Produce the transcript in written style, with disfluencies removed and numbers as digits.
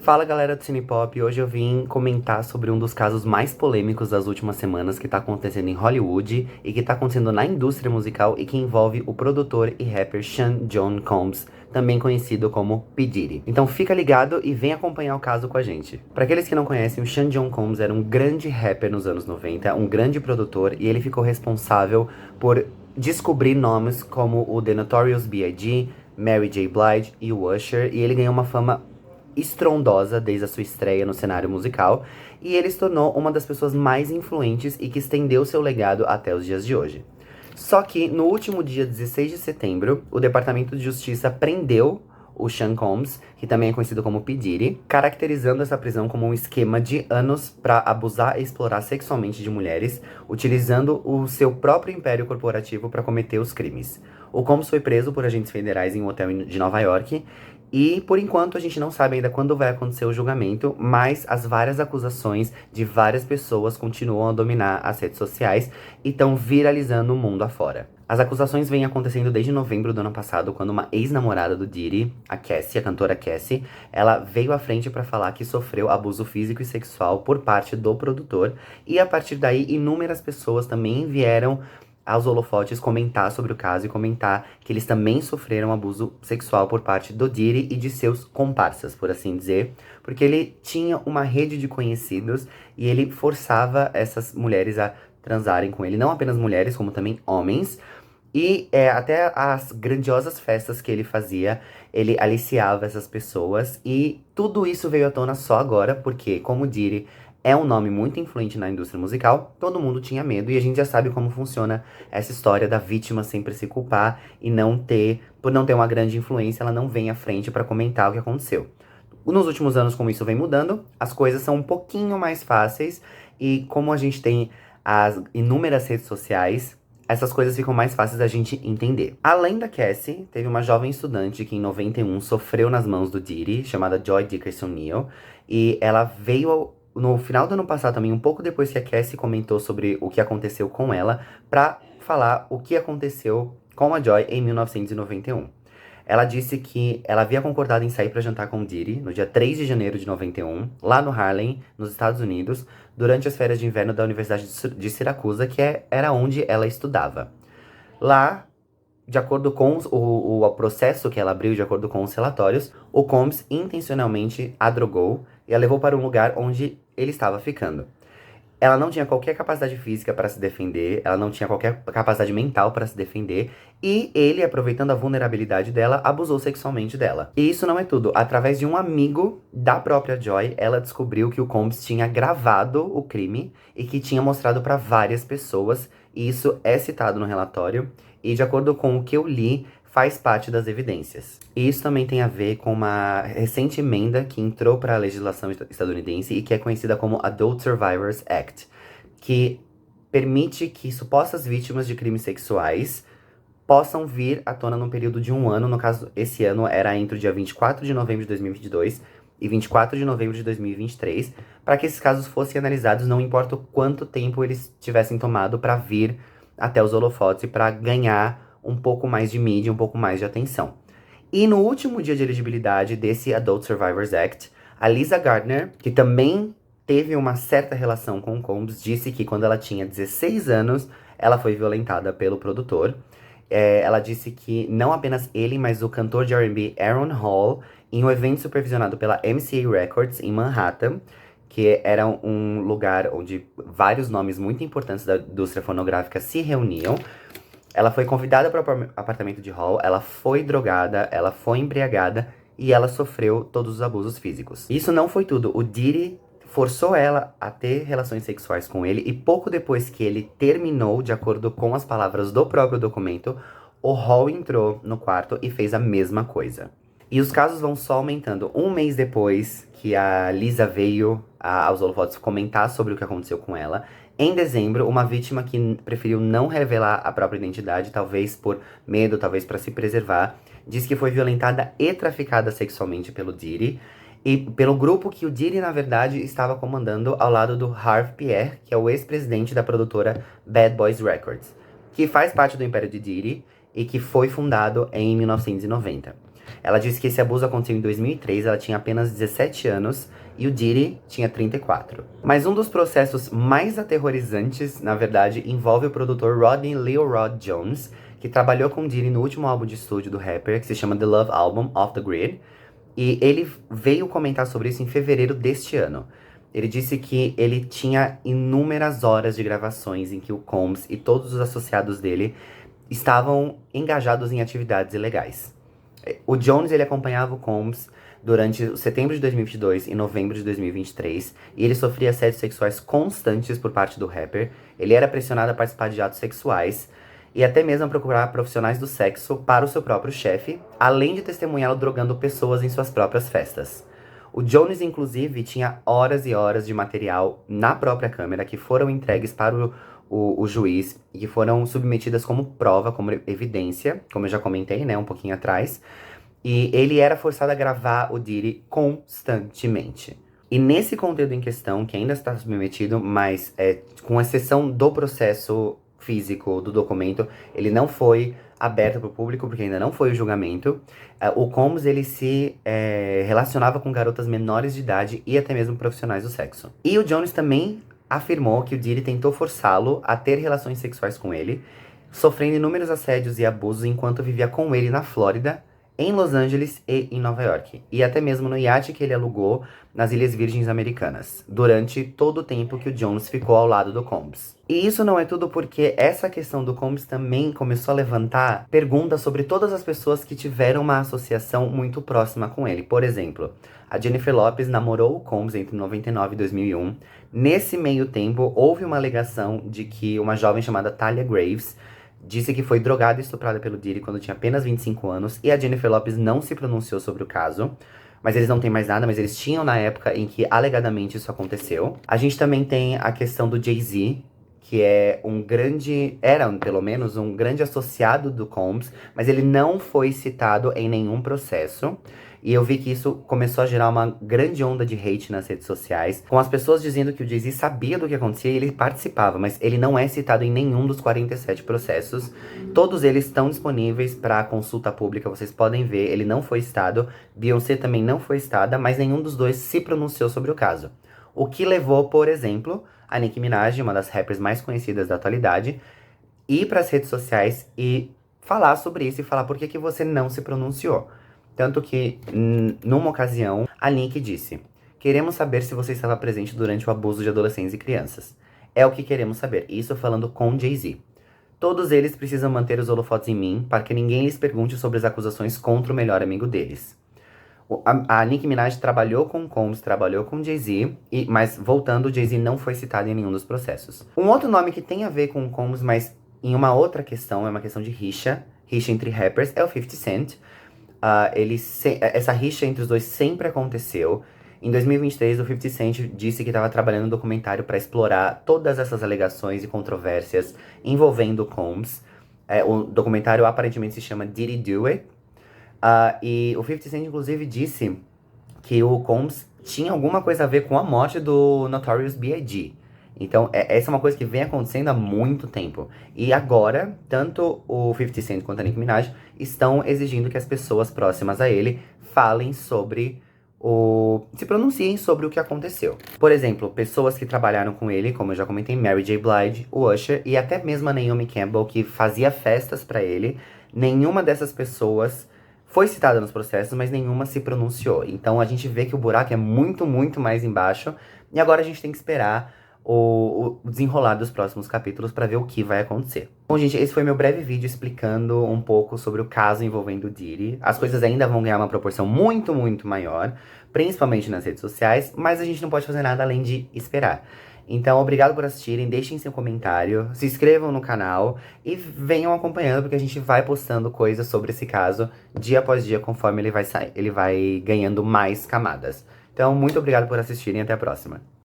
Fala galera do Cinepop, hoje eu vim comentar sobre um dos casos mais polêmicos das últimas semanas que tá acontecendo em Hollywood e que tá acontecendo na indústria musical e que envolve o produtor e rapper Sean John Combs, também conhecido como P. Diddy. Então fica ligado e vem acompanhar o caso com a gente. Pra aqueles que não conhecem, o Sean John Combs era um grande rapper nos anos 90, um grande produtor, e ele ficou responsável por descobrir nomes como o The Notorious B.I.G., Mary J. Blige e o Usher, e ele ganhou uma fama estrondosa desde a sua estreia no cenário musical, e ele se tornou uma das pessoas mais influentes e que estendeu seu legado até os dias de hoje. Só que, no último dia 16 de setembro, o Departamento de Justiça prendeu o Sean Combs, que também é conhecido como P. Diddy, caracterizando essa prisão como um esquema de anos para abusar e explorar sexualmente de mulheres, utilizando o seu próprio império corporativo para cometer os crimes. O Combs foi preso por agentes federais em um hotel de Nova York, e, por enquanto, a gente não sabe ainda quando vai acontecer o julgamento, mas as várias acusações de várias pessoas continuam a dominar as redes sociais e estão viralizando o mundo afora. As acusações vêm acontecendo desde novembro do ano passado, quando uma ex-namorada do Diddy, a Cassie, a cantora Cassie, ela veio à frente para falar que sofreu abuso físico e sexual por parte do produtor, e a partir daí inúmeras pessoas também vieram aos holofotes comentar sobre o caso e comentar que eles também sofreram abuso sexual por parte do Diddy e de seus comparsas, por assim dizer, porque ele tinha uma rede de conhecidos e ele forçava essas mulheres a transarem com ele, não apenas mulheres, como também homens, e até as grandiosas festas que ele fazia, ele aliciava essas pessoas, e tudo isso veio à tona só agora, porque, como o Diddy é um nome muito influente na indústria musical, todo mundo tinha medo, e a gente já sabe como funciona essa história da vítima sempre se culpar e por não ter uma grande influência, ela não vem à frente para comentar o que aconteceu. Nos últimos anos, como isso vem mudando, as coisas são um pouquinho mais fáceis, e como a gente tem as inúmeras redes sociais, essas coisas ficam mais fáceis da gente entender. Além da Cassie, teve uma jovem estudante que em 91 sofreu nas mãos do Diddy, chamada Joy Dickerson Neal, e ela veio no final do ano passado também, um pouco depois que a Cassie comentou sobre o que aconteceu com ela, pra falar o que aconteceu com a Joy em 1991. Ela disse que ela havia concordado em sair para jantar com o Diddy no dia 3 de janeiro de 91, lá no Harlem, nos Estados Unidos, durante as férias de inverno da Universidade de Siracusa, que era onde ela estudava. Lá, de acordo com o processo que ela abriu, de acordo com os relatórios, o Combs intencionalmente a drogou e a levou para um lugar onde ele estava ficando. Ela não tinha qualquer capacidade física para se defender, ela não tinha qualquer capacidade mental para se defender, e ele, aproveitando a vulnerabilidade dela, abusou sexualmente dela. E isso não é tudo. Através de um amigo da própria Joy, ela descobriu que o Combs tinha gravado o crime e que tinha mostrado para várias pessoas, e isso é citado no relatório, e de acordo com o que eu li, faz parte das evidências. E isso também tem a ver com uma recente emenda que entrou para a legislação estadunidense e que é conhecida como Adult Survivors Act, que permite que supostas vítimas de crimes sexuais possam vir à tona num período de um ano. No caso, esse ano era entre o dia 24 de novembro de 2022 e 24 de novembro de 2023, para que esses casos fossem analisados, não importa o quanto tempo eles tivessem tomado para vir até os holofotes e para ganhar um pouco mais de mídia, um pouco mais de atenção. E no último dia de elegibilidade desse Adult Survivors Act, a Lisa Gardner, que também teve uma certa relação com o Combs, disse que quando ela tinha 16 anos, ela foi violentada pelo produtor. Ela disse que não apenas ele, mas o cantor de R&B Aaron Hall, em um evento supervisionado pela MCA Records, em Manhattan, que era um lugar onde vários nomes muito importantes da indústria fonográfica se reuniam. Ela foi convidada para o apartamento de Hall, ela foi drogada, ela foi embriagada e ela sofreu todos os abusos físicos. Isso não foi tudo. O Diddy forçou ela a ter relações sexuais com ele, e pouco depois que ele terminou, de acordo com as palavras do próprio documento, o Hall entrou no quarto e fez a mesma coisa. E os casos vão só aumentando. Um mês depois que a Lisa veio aos holofotes comentar sobre o que aconteceu com ela, em dezembro, uma vítima que preferiu não revelar a própria identidade, talvez por medo, talvez para se preservar, disse que foi violentada e traficada sexualmente pelo Diddy, e pelo grupo que o Diddy, na verdade, estava comandando ao lado do Harve Pierre, que é o ex-presidente da produtora Bad Boys Records, que faz parte do império de Diddy e que foi fundado em 1990. Ela disse que esse abuso aconteceu em 2003, ela tinha apenas 17 anos e o Diddy tinha 34. Mas um dos processos mais aterrorizantes, na verdade, envolve o produtor Rodney Leo Rod Jones, que trabalhou com Diddy no último álbum de estúdio do rapper, que se chama The Love Album, Off the Grid. E ele veio comentar sobre isso em fevereiro deste ano. Ele disse que ele tinha inúmeras horas de gravações em que o Combs e todos os associados dele estavam engajados em atividades ilegais. O Jones, ele acompanhava o Combs durante setembro de 2022 e novembro de 2023, e ele sofria assédios sexuais constantes por parte do rapper. Ele era pressionado a participar de atos sexuais e até mesmo a procurar profissionais do sexo para o seu próprio chefe, além de testemunhá-lo drogando pessoas em suas próprias festas. O Jones, inclusive, tinha horas e horas de material na própria câmera que foram entregues para o juiz e que foram submetidas como prova, como evidência, como eu já comentei, né, um pouquinho atrás. E ele era forçado a gravar o Diddy constantemente. E nesse conteúdo em questão, que ainda está submetido, mas com exceção do processo físico do documento, ele não foi aberto para o público, porque ainda não foi o julgamento. O Combs, ele se relacionava com garotas menores de idade e até mesmo profissionais do sexo. E o Jones também afirmou que o Diddy tentou forçá-lo a ter relações sexuais com ele, sofrendo inúmeros assédios e abusos enquanto vivia com ele na Flórida, em Los Angeles e em Nova York, e até mesmo no iate que ele alugou nas Ilhas Virgens Americanas, durante todo o tempo que o Jones ficou ao lado do Combs. E isso não é tudo, porque essa questão do Combs também começou a levantar perguntas sobre todas as pessoas que tiveram uma associação muito próxima com ele. Por exemplo, a Jennifer Lopez namorou o Combs entre 99 e 2001. Nesse meio tempo, houve uma alegação de que uma jovem chamada Talia Graves disse que foi drogada e estuprada pelo Diddy quando tinha apenas 25 anos, e a Jennifer Lopez não se pronunciou sobre o caso. Mas eles não têm mais nada, mas eles tinham na época em que alegadamente isso aconteceu. A gente também tem a questão do Jay-Z, que é era pelo menos um grande associado do Combs, mas ele não foi citado em nenhum processo. E eu vi que isso começou a gerar uma grande onda de hate nas redes sociais, com as pessoas dizendo que o Jay-Z sabia do que acontecia e ele participava, mas ele não é citado em nenhum dos 47 processos. Todos eles estão disponíveis para consulta pública, vocês podem ver, ele não foi citado. Beyoncé também não foi citada, mas nenhum dos dois se pronunciou sobre o caso. O que levou, por exemplo, a Nicki Minaj, uma das rappers mais conhecidas da atualidade, ir para as redes sociais e falar sobre isso e falar por que você não se pronunciou. Tanto que, numa ocasião, a Nicki disse: "Queremos saber se você estava presente durante o abuso de adolescentes e crianças. É o que queremos saber." Isso falando com Jay-Z. "Todos eles precisam manter os holofotes em mim para que ninguém lhes pergunte sobre as acusações contra o melhor amigo deles." A Nicki Minaj trabalhou com Combs, trabalhou com Jay-Z, mas voltando, Jay-Z não foi citado em nenhum dos processos. Um outro nome que tem a ver com Combs, mas em uma outra questão, é uma questão de rixa entre rappers, é o 50 Cent. Essa rixa entre os dois sempre aconteceu. Em 2023, o 50 Cent disse que estava trabalhando um documentário para explorar todas essas alegações e controvérsias envolvendo Combs. O documentário aparentemente se chama Did He Do It? E o 50 Cent, inclusive, disse que o Combs tinha alguma coisa a ver com a morte do Notorious B.I.G. Então, essa é uma coisa que vem acontecendo há muito tempo. E agora, tanto o 50 Cent quanto a Nicki Minaj estão exigindo que as pessoas próximas a ele falem sobre se pronunciem sobre o que aconteceu. Por exemplo, pessoas que trabalharam com ele, como eu já comentei, Mary J. Blige, o Usher e até mesmo a Naomi Campbell, que fazia festas pra ele. Nenhuma dessas pessoas foi citada nos processos, mas nenhuma se pronunciou. Então a gente vê que o buraco é muito, muito mais embaixo. E agora a gente tem que esperar o desenrolar dos próximos capítulos para ver o que vai acontecer. Bom, gente, esse foi meu breve vídeo explicando um pouco sobre o caso envolvendo o Diddy. As coisas ainda vão ganhar uma proporção muito, muito maior, principalmente nas redes sociais, mas a gente não pode fazer nada além de esperar. Então, obrigado por assistirem, deixem seu comentário, se inscrevam no canal e venham acompanhando, porque a gente vai postando coisas sobre esse caso dia após dia, conforme ele vai ganhando mais camadas. Então, muito obrigado por assistirem e até a próxima.